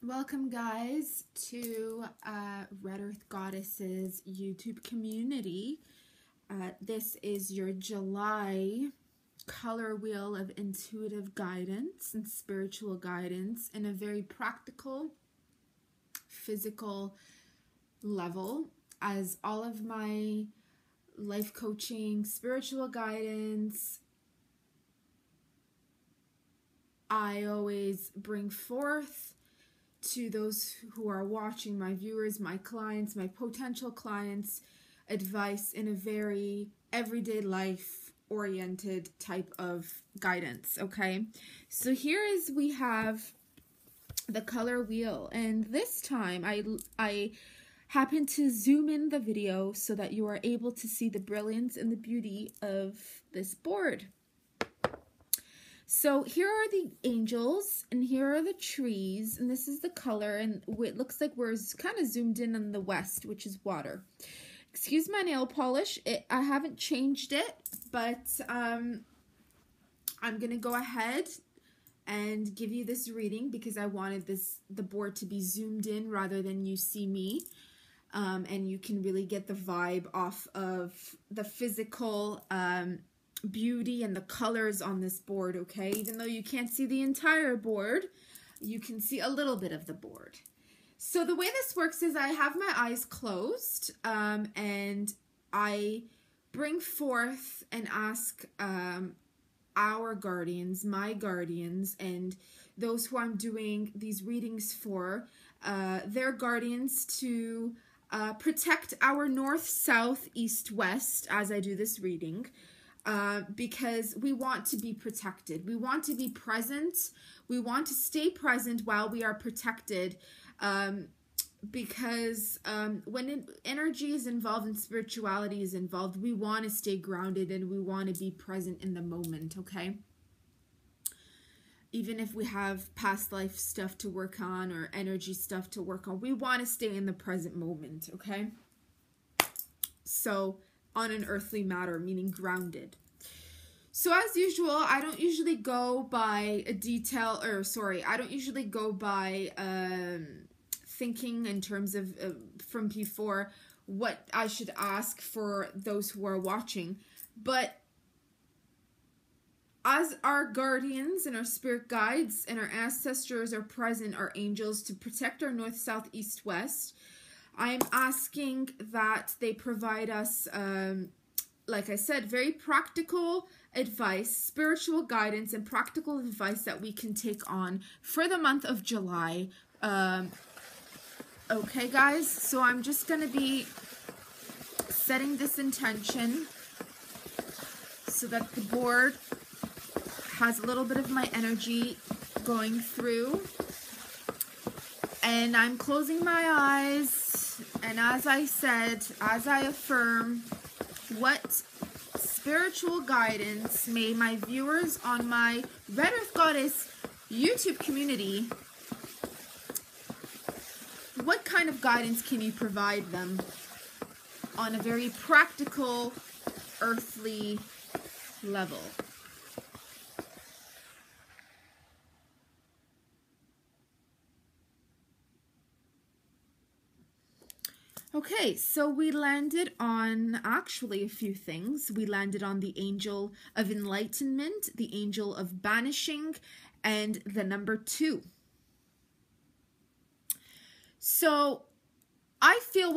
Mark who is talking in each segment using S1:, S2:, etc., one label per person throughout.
S1: Welcome, guys, to Red Earth Goddesses YouTube community. This is your July color wheel of intuitive guidance and spiritual guidance in a very practical, physical level, as all of my life coaching, spiritual guidance, I always bring forth to those who are watching, my viewers, my clients, my potential clients, advice in a very everyday life oriented type of guidance. Okay, so we have the color wheel, and this time I happen to zoom in the video so that you are able to see the brilliance and the beauty of this board. So here are the angels, and here are the trees, and this is the color, and it looks like we're kind of zoomed in on the west, which is water. Excuse my nail polish. I haven't changed it, but I'm going to go ahead and give you this reading because I wanted the board to be zoomed in rather than you see me. And you can really get the vibe off of the physical beauty and the colors on this board, okay? Even though you can't see the entire board, you can see a little bit of the board. So the way this works is I have my eyes closed, and I bring forth and ask our guardians, my guardians, and those who I'm doing these readings for, their guardians to protect our north, south, east, west as I do this reading. Because we want to be protected. We want to be present. We want to stay present while we are protected. Because when energy is involved and spirituality is involved, we want to stay grounded and we want to be present in the moment, okay? Even if we have past life stuff to work on or energy stuff to work on, we want to stay in the present moment, okay? So, on an earthly matter, meaning grounded. So as usual, I don't usually go by a detail, or sorry, I don't usually go by thinking in terms of from before what I should ask for those who are watching. But as our guardians and our spirit guides and our ancestors are present, our angels, to protect our north, south, east, west, I'm asking that they provide us, like I said, very practical advice, spiritual guidance, and practical advice that we can take on for the month of July. Okay, guys, so I'm just going to be setting this intention so that the board has a little bit of my energy going through. And I'm closing my eyes, and as I said, as I affirm, what spiritual guidance may my viewers on my Red Earth Goddess YouTube community, what kind of guidance can you provide them on a very practical, earthly level? Okay, so we landed on actually a few things. We landed on the angel of enlightenment, the angel of banishing, and the number 2. So I feel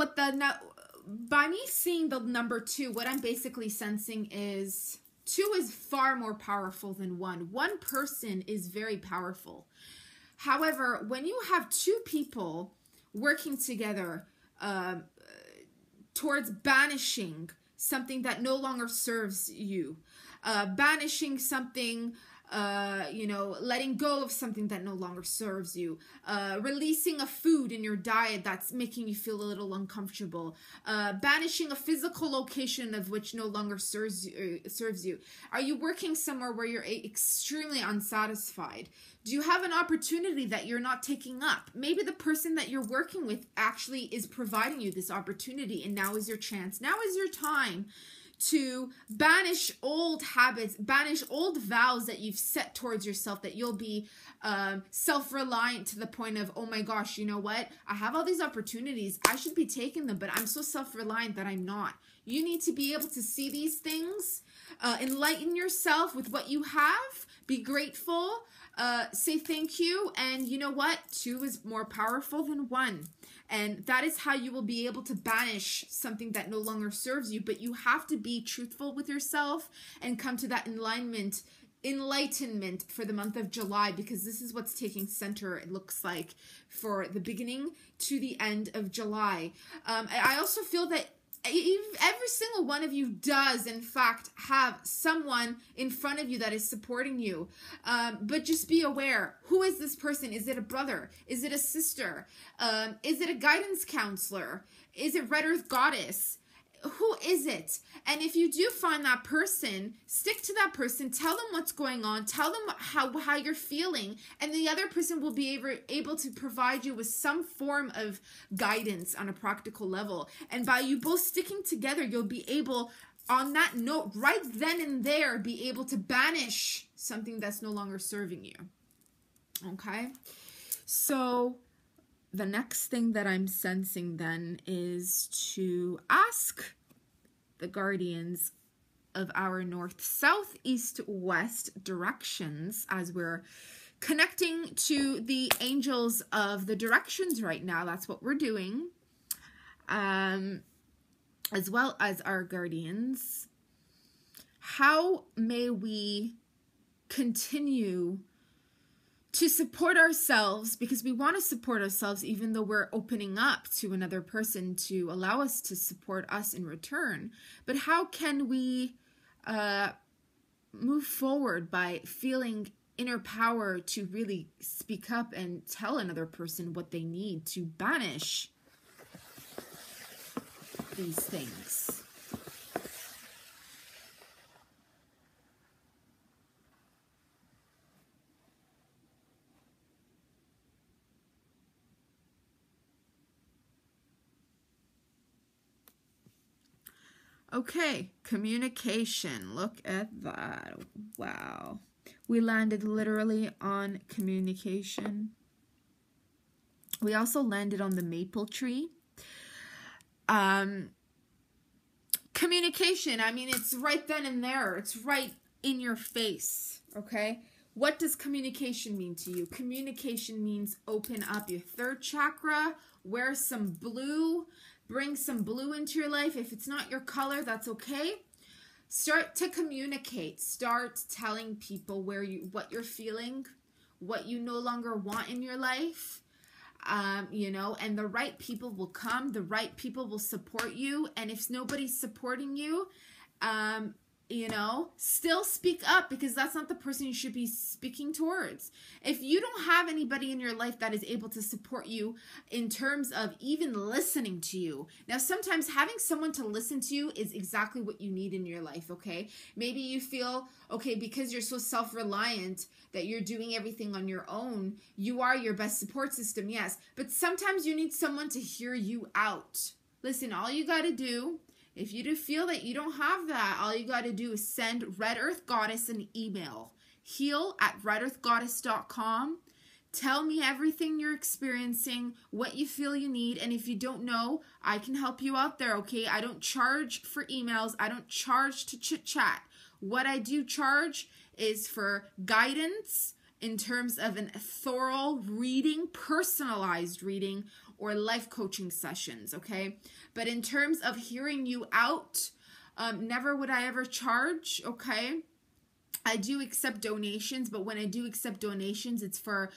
S1: by me seeing the number 2, what I'm basically sensing is 2 is far more powerful than 1. One person is very powerful. However, when you have 2 people working together, towards banishing something that no longer serves you, banishing something, letting go of something that no longer serves you, releasing a food in your diet that's making you feel a little uncomfortable, banishing a physical location of which no longer serves you. Are you working somewhere where you're extremely unsatisfied? Do you have an opportunity that you're not taking up? Maybe the person that you're working with actually is providing you this opportunity, and now is your chance. Now is your time to banish old habits, banish old vows that you've set towards yourself, that you'll be self-reliant to the point of, oh my gosh, you know what? I have all these opportunities. I should be taking them, but I'm so self-reliant that I'm not. You need to be able to see these things, enlighten yourself with what you have, be grateful, say thank you, and you know what? 2 is more powerful than 1. And that is how you will be able to banish something that no longer serves you. But you have to be truthful with yourself and come to that enlightenment for the month of July, because this is what's taking center, it looks like, for the beginning to the end of July. I also feel that every single one of you does, in fact, have someone in front of you that is supporting you. But just be aware. Who is this person? Is it a brother? Is it a sister? Is it a guidance counselor? Is it Red Earth Goddess? Who is it? And if you do find that person, stick to that person. Tell them what's going on. Tell them how you're feeling. And the other person will be able to provide you with some form of guidance on a practical level. And by you both sticking together, you'll be able, on that note, right then and there, be able to banish something that's no longer serving you. Okay? So the next thing that I'm sensing then is to ask the guardians of our north, south, east, west directions, as we're connecting to the angels of the directions right now. That's what we're doing. As well as our guardians. How may we continue to support ourselves, because we want to support ourselves even though we're opening up to another person to allow us to support us in return. But how can we move forward by feeling inner power to really speak up and tell another person what they need to banish these things? Okay, communication. Look at that. Wow. We landed literally on communication. We also landed on the maple tree. Communication, I mean, it's right then and there. It's right in your face, okay? What does communication mean to you? Communication means open up your 3rd chakra, wear some blue, bring some blue into your life. If it's not your color, that's okay. Start to communicate. Start telling people what you're feeling, what you no longer want in your life. You know, and the right people will come. The right people will support you. And if nobody's supporting you, you know, still speak up, because that's not the person you should be speaking towards. If you don't have anybody in your life that is able to support you in terms of even listening to you. Now, sometimes having someone to listen to you is exactly what you need in your life, okay? Maybe you feel, okay, because you're so self-reliant that you're doing everything on your own, you are your best support system, yes. But sometimes you need someone to hear you out. Listen, all you got to do, if you do feel that you don't have that, all you got to do is send Red Earth Goddess an email. heal@redearthgoddess.com. Tell me everything you're experiencing, what you feel you need, and if you don't know, I can help you out there, okay? I don't charge for emails. I don't charge to chit-chat. What I do charge is for guidance in terms of a thorough reading, personalized reading, or life coaching sessions, okay? But in terms of hearing you out, never would I ever charge, okay? I do accept donations, but when I do accept donations, it's for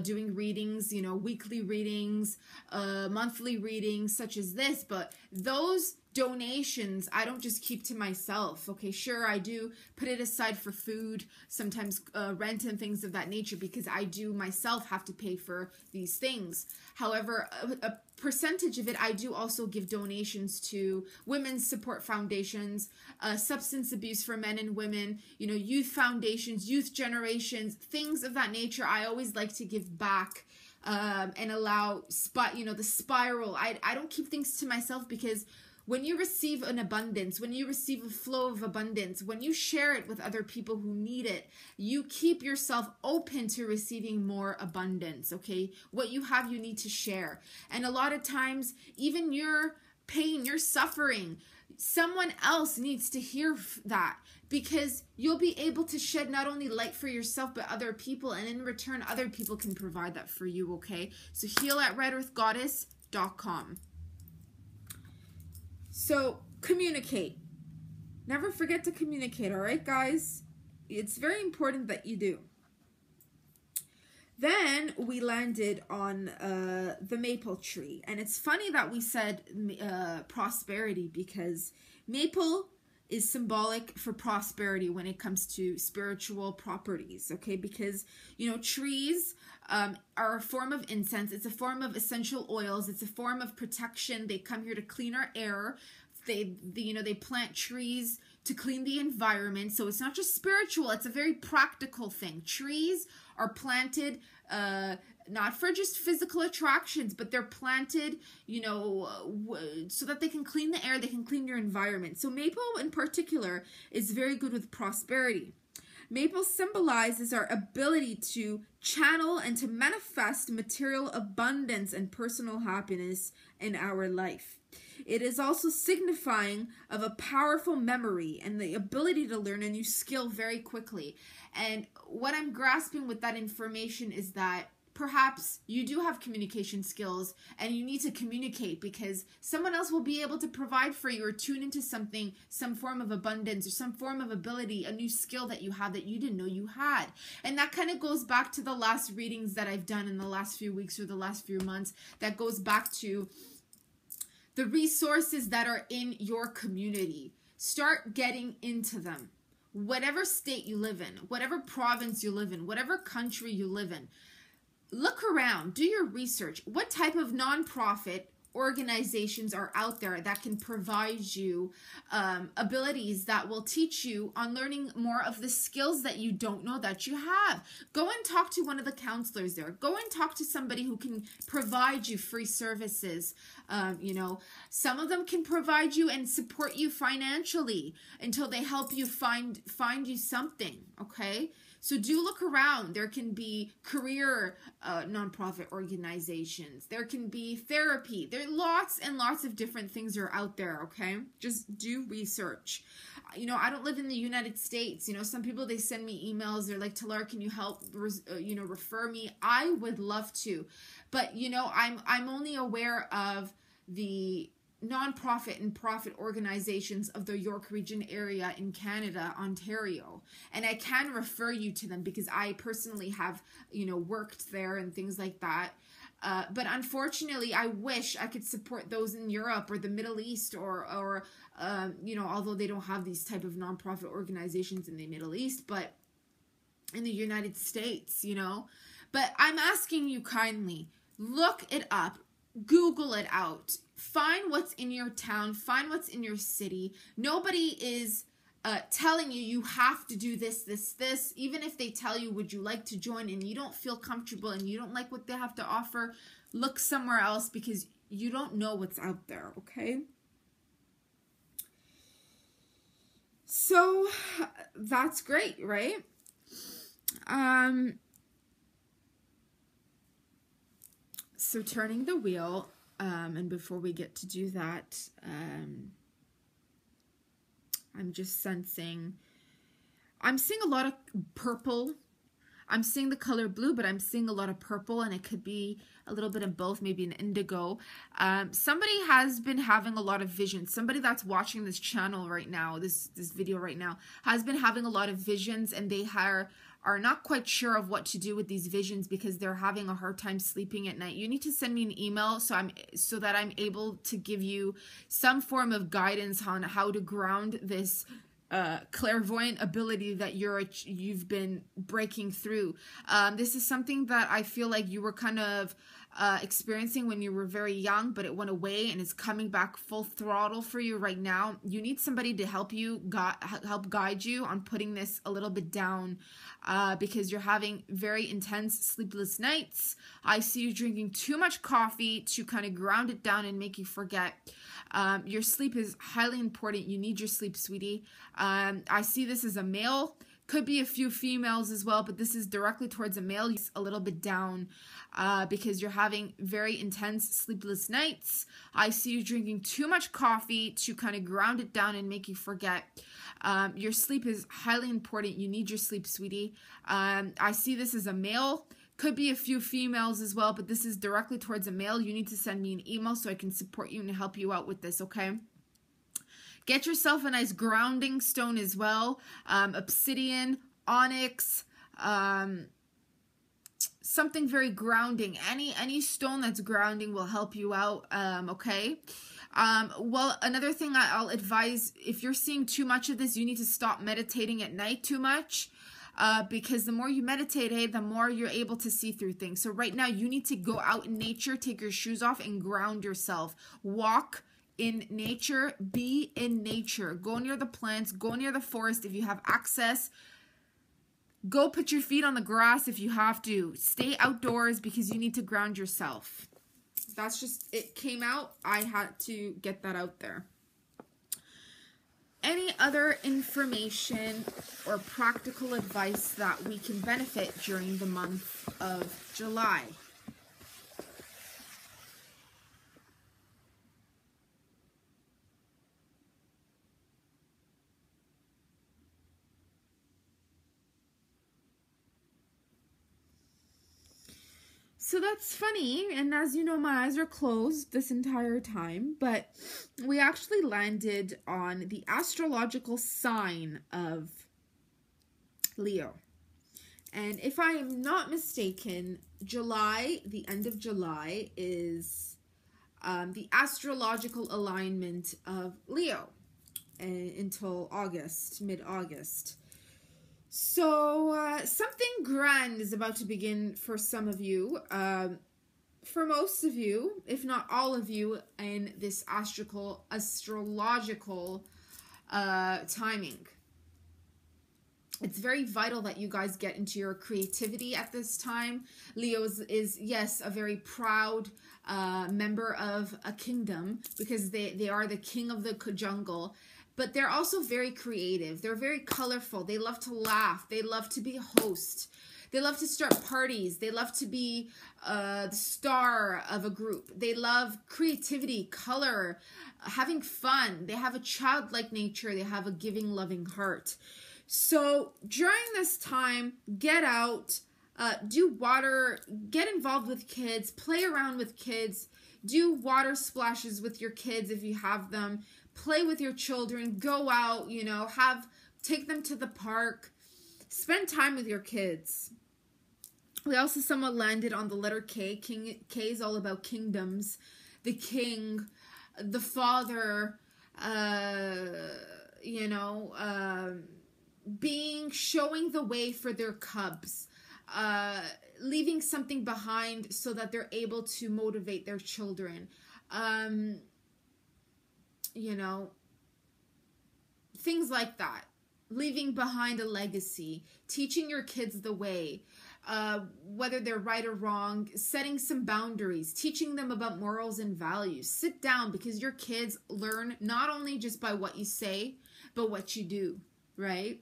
S1: doing readings, you know, weekly readings, monthly readings, such as this. But those donations, I don't just keep to myself. Okay, sure, I do put it aside for food, sometimes rent and things of that nature, because I do myself have to pay for these things. However, a percentage of it, I do also give donations to women's support foundations, substance abuse for men and women, you know, youth foundations, youth generations, things of that nature. I always like to give back and allow the spiral. I don't keep things to myself, because When you receive an abundance, when you receive a flow of abundance, when you share it with other people who need it, you keep yourself open to receiving more abundance, okay? What you have, you need to share. And a lot of times, even your pain, your suffering, someone else needs to hear that, because you'll be able to shed not only light for yourself, but other people. And in return, other people can provide that for you, okay? So heal@redearthgoddess.com. So communicate. Never forget to communicate, all right, guys? It's very important that you do. Then we landed on the maple tree. And it's funny that we said prosperity, because maple is symbolic for prosperity when it comes to spiritual properties, okay? Because, you know, trees are a form of incense. It's a form of essential oils. It's a form of protection. They come here to clean our air. They plant trees to clean the environment. So it's not just spiritual. It's a very practical thing. Trees are planted not for just physical attractions, but they're planted, you know, so that they can clean the air, they can clean your environment. So maple in particular is very good with prosperity. Maple symbolizes our ability to channel and to manifest material abundance and personal happiness in our life. It is also signifying of a powerful memory and the ability to learn a new skill very quickly. And what I'm grasping with that information is that perhaps you do have communication skills and you need to communicate, because someone else will be able to provide for you or tune into something, some form of abundance or some form of ability, a new skill that you have that you didn't know you had. And that kind of goes back to the last readings that I've done in the last few weeks or the last few months. That goes back to the resources that are in your community. Start getting into them. Whatever state you live in, whatever province you live in, whatever country you live in, look around, do your research. What type of nonprofit organizations are out there that can provide you abilities that will teach you on learning more of the skills that you don't know that you have? Go and talk to one of the counselors there. Go and talk to somebody who can provide you free services. You know, some of them can provide you and support you financially until they help you find you something, okay? So do look around. There can be career nonprofit organizations. There can be therapy. There are lots and lots of different things are out there, okay? Just do research. You know, I don't live in the United States. You know, some people, they send me emails. They're like, Talara, can you help, refer me? I would love to. But, you know, I'm only aware of the nonprofit and profit organizations of the York Region area in Canada, Ontario. And I can refer you to them because I personally have, you know, worked there and things like that. But unfortunately, I wish I could support those in Europe or the Middle East or you know, although they don't have these type of nonprofit organizations in the Middle East, but in the United States, you know. But I'm asking you kindly, look it up, Google it out, find what's in your town, find what's in your city. Nobody is telling you have to do this. Even if they tell you, would you like to join, and you don't feel comfortable and you don't like what they have to offer, look somewhere else, because you don't know what's out there, okay? So that's great, right? So turning the wheel, and before we get to do that, I'm just sensing, I'm seeing a lot of purple. I'm seeing the color blue, but I'm seeing a lot of purple, and it could be a little bit of both, maybe an indigo. Somebody has been having a lot of visions. Somebody that's watching this channel right now, this video right now, has been having a lot of visions, and they are not quite sure of what to do with these visions because they're having a hard time sleeping at night. You need to send me an email so that I'm able to give you some form of guidance on how to ground this clairvoyant ability that you've been breaking through. This is something that I feel like you were kind of experiencing when you were very young, but it went away and is coming back full throttle for you right now. You need somebody to help you, help guide you on putting this a little bit down, because you're having very intense sleepless nights. I see you drinking too much coffee to kind of ground it down and make you forget. Your sleep is highly important. You need your sleep, sweetie. I see this as a male. Could be a few females as well, but this is directly towards a male. A little bit down because you're having very intense sleepless nights. I see you drinking too much coffee to kind of ground it down and make you forget. Your sleep is highly important. You need your sleep, sweetie. I see this as a male. Could be a few females as well, but this is directly towards a male. You need to send me an email so I can support you and help you out with this, okay? Get yourself a nice grounding stone as well. Obsidian, onyx, something very grounding. Any stone that's grounding will help you out, okay? Well, another thing I'll advise, if you're seeing too much of this, you need to stop meditating at night too much. Because the more you meditate, hey, the more you're able to see through things. So right now you need to go out in nature, take your shoes off and ground yourself. Walk in nature, be in nature. Go near the plants, go near the forest if you have access. Go put your feet on the grass if you have to. Stay outdoors because you need to ground yourself. That's just, it came out. I had to get that out there. Any other information or practical advice that we can benefit during the month of July? So that's funny, and as you know, my eyes are closed this entire time, but we actually landed on the astrological sign of Leo. And if I am not mistaken, July, the end of July, is the astrological alignment of Leo until August, mid-August. So something grand is about to begin for some of you, for most of you, if not all of you, in this astrological timing. It's very vital that you guys get into your creativity at this time. Leo is yes, a very proud member of a kingdom because they are the king of the jungle. But they're also very creative. They're very colorful. They love to laugh. They love to be a host. They love to start parties. They love to be the star of a group. They love creativity, color, having fun. They have a childlike nature. They have a giving, loving heart. So during this time, get out, do water, get involved with kids, play around with kids, do water splashes with your kids if you have them. Play with your children, go out, you know, take them to the park, spend time with your kids. We also somewhat landed on the letter K. K is all about kingdoms, the king, the father, you know, showing the way for their cubs, leaving something behind so that they're able to motivate their children. You know, things like that. Leaving behind a legacy, teaching your kids the way, whether they're right or wrong, setting some boundaries, teaching them about morals and values. Sit down because your kids learn not only just by what you say, but what you do, right?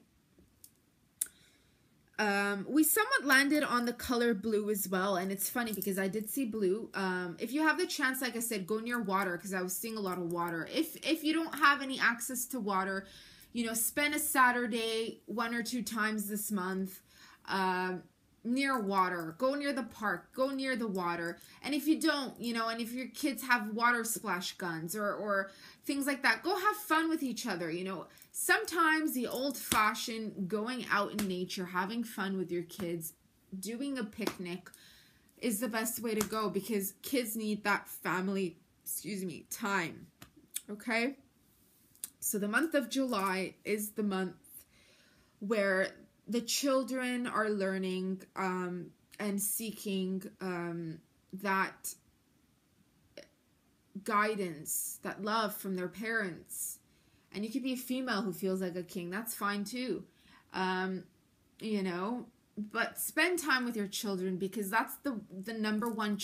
S1: We somewhat landed on the color blue as well, and it's funny because I did see blue. If you have the chance, like I said, go near water because I was seeing a lot of water. If you don't have any access to water, you know, spend a Saturday 1 or 2 times this month near water. Go near the park. Go near the water. And if you don't, you know, and if your kids have water splash guns or things like that, go have fun with each other, you know. Sometimes the old-fashioned going out in nature, having fun with your kids, doing a picnic is the best way to go because kids need that family, time, okay? So the month of July is the month where the children are learning and seeking that guidance, that love from their parents. And you could be a female who feels like a king. That's fine too. You know, but spend time with your children, because that's the number one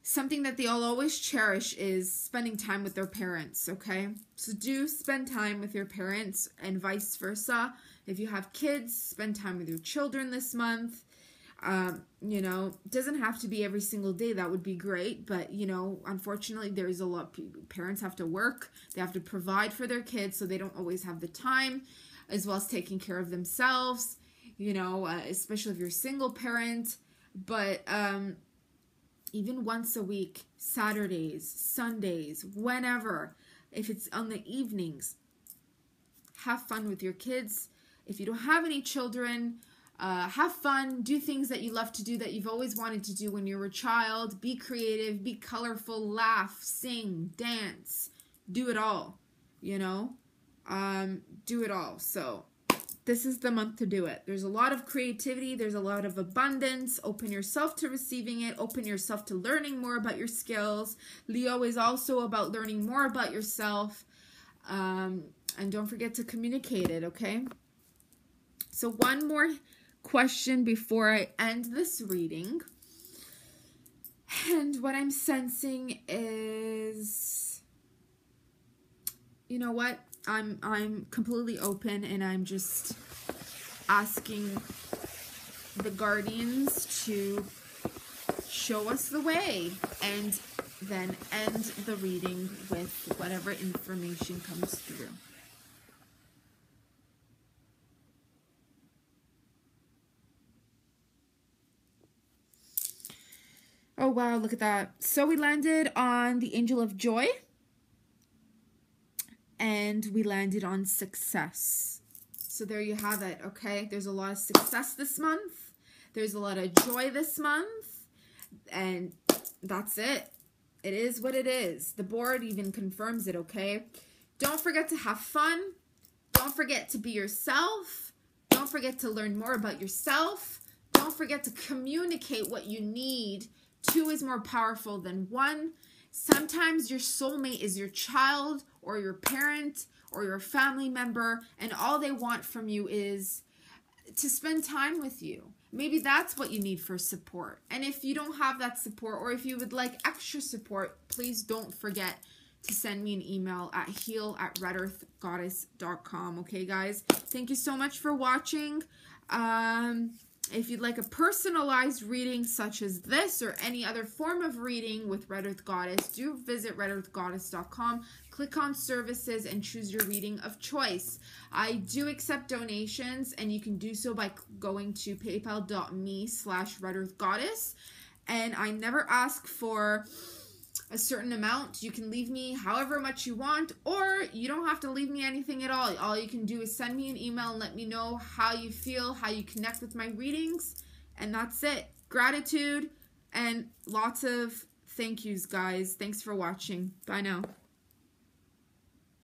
S1: something that they'll always cherish is spending time with their parents, okay? So do spend time with your parents, and vice versa. If you have kids, spend time with your children this month. You know, it doesn't have to be every single day. That would be great. But, you know, unfortunately, there's a lot of parents have to work. They have to provide for their kids, so they don't always have the time, as well as taking care of themselves, you know, especially if you're a single parent. But even once a week, Saturdays, Sundays, whenever, if it's on the evenings, have fun with your kids. If you don't have any children, have fun, do things that you love to do, that you've always wanted to do when you were a child. Be creative, be colorful, laugh, sing, dance, do it all, you know, do it all. So this is the month to do it. There's a lot of creativity. There's a lot of abundance. Open yourself to receiving it. Open yourself to learning more about your skills. Leo is also about learning more about yourself. And don't forget to communicate it, okay? So one more question before I end this reading. And what I'm sensing is, you know what? I'm completely open, and I'm just asking the guardians to show us the way, and then end the reading with whatever information comes through. Oh wow, look at that. So we landed on the Angel of Joy. And we landed on success. So there you have it, okay? There's a lot of success this month. There's a lot of joy this month. And that's it. It is what it is. The board even confirms it, okay? Don't forget to have fun. Don't forget to be yourself. Don't forget to learn more about yourself. Don't forget to communicate what you need. 2 is more powerful than 1. Sometimes your soulmate is your child or your parent or your family member, and all they want from you is to spend time with you. Maybe that's what you need for support. And if you don't have that support, or if you would like extra support, please don't forget to send me an email at heal@redearthgoddess.com. Okay, guys? Thank you so much for watching. If you'd like a personalized reading such as this or any other form of reading with Red Earth Goddess, do visit redearthgoddess.com, click on services, and choose your reading of choice. I do accept donations, and you can do so by going to paypal.me/redearthgoddess. And I never ask for a certain amount. You can leave me however much you want, or you don't have to leave me anything at all. All you can do is send me an email and let me know how you feel, how you connect with my readings, and that's it. Gratitude and lots of thank yous, guys. Thanks for watching. Bye now.